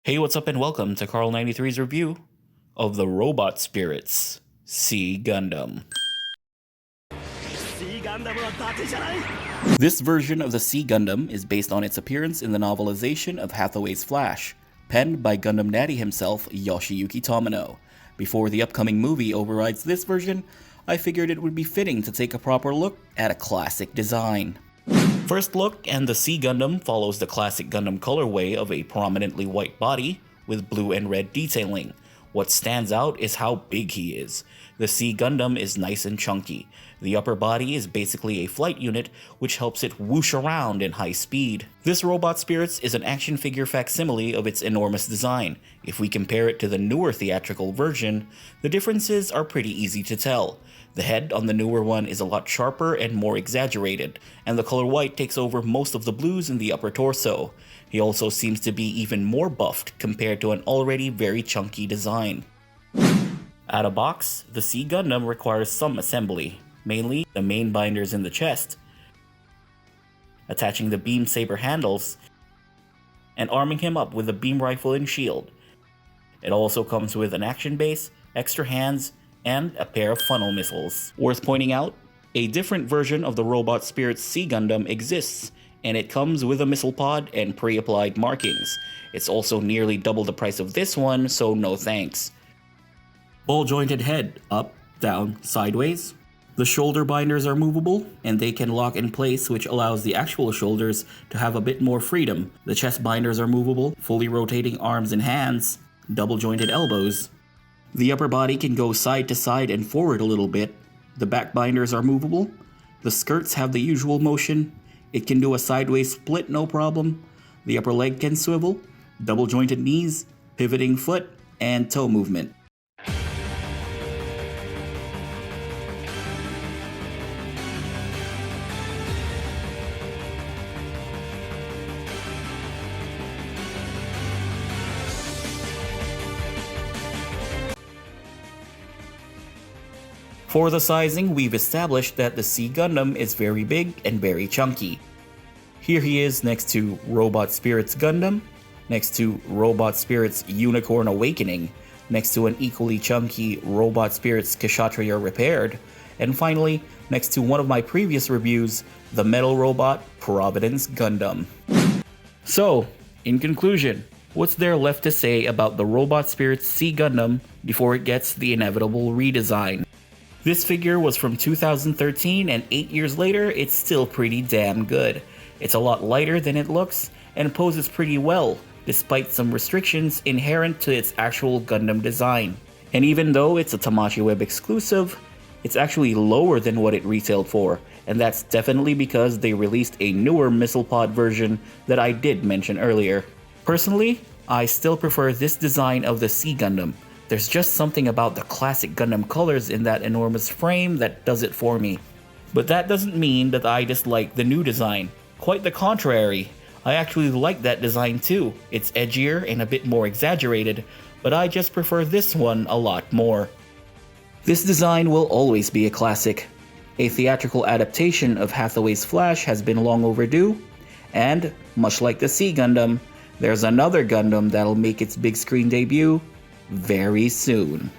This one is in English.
Hey, what's up, and welcome to Carl93's review of the Robot Spirits XI Gundam. This version of the XI Gundam is based on its appearance in the novelization of Hathaway's Flash, penned by Gundam Daddy himself, Yoshiyuki Tomino. Before the upcoming movie overrides this version, I figured it would be fitting to take a proper look at a classic design. First look, and the XI Gundam follows the classic Gundam colorway of a prominently white body with blue and red detailing. What stands out is how big he is. The XI Gundam is nice and chunky. The upper body is basically a flight unit, which helps it whoosh around in high speed. This Robot Spirits is an action figure facsimile of its enormous design. If we compare it to the newer theatrical version, the differences are pretty easy to tell. The head on the newer one is a lot sharper and more exaggerated, and the color white takes over most of the blues in the upper torso. He also seems to be even more buffed compared to an already very chunky design. Out of box, the XI Gundam requires some assembly, mainly the main binders in the chest, attaching the beam saber handles, and arming him up with a beam rifle and shield. It also comes with an action base, extra hands, and a pair of funnel missiles. Worth pointing out, a different version of the Robot Spirits XI Gundam exists, and it comes with a missile pod and pre-applied markings. It's also nearly double the price of this one, so no thanks. Ball-jointed head, up, down, sideways. The shoulder binders are movable, and they can lock in place, which allows the actual shoulders to have a bit more freedom. The chest binders are movable, fully rotating arms and hands, double-jointed elbows. The upper body can go side to side and forward a little bit. The back binders are movable. The skirts have the usual motion. It can do a sideways split no problem. The upper leg can swivel, double jointed knees, pivoting foot, and toe movement. For the sizing, we've established that the XI Gundam is very big and very chunky. Here he is next to Robot Spirits Gundam, next to Robot Spirits Unicorn Awakening, next to an equally chunky Robot Spirits Kshatriya Repaired, and finally, next to one of my previous reviews, the Metal Robot Providence Gundam. So, in conclusion, what's there left to say about the Robot Spirits XI Gundam before it gets the inevitable redesign? This figure was from 2013, and 8 years later, it's still pretty damn good. It's a lot lighter than it looks, and poses pretty well, despite some restrictions inherent to its actual Gundam design. And even though it's a Tamashii Web exclusive, it's actually lower than what it retailed for, and that's definitely because they released a newer missile pod version that I did mention earlier. Personally, I still prefer this design of the XI Gundam. There's just something about the classic Gundam colors in that enormous frame that does it for me. But that doesn't mean that I dislike the new design. Quite the contrary. I actually like that design too. It's edgier and a bit more exaggerated, but I just prefer this one a lot more. This design will always be a classic. A theatrical adaptation of Hathaway's Flash has been long overdue, and, much like the XI Gundam, there's another Gundam that'll make its big screen debut very soon.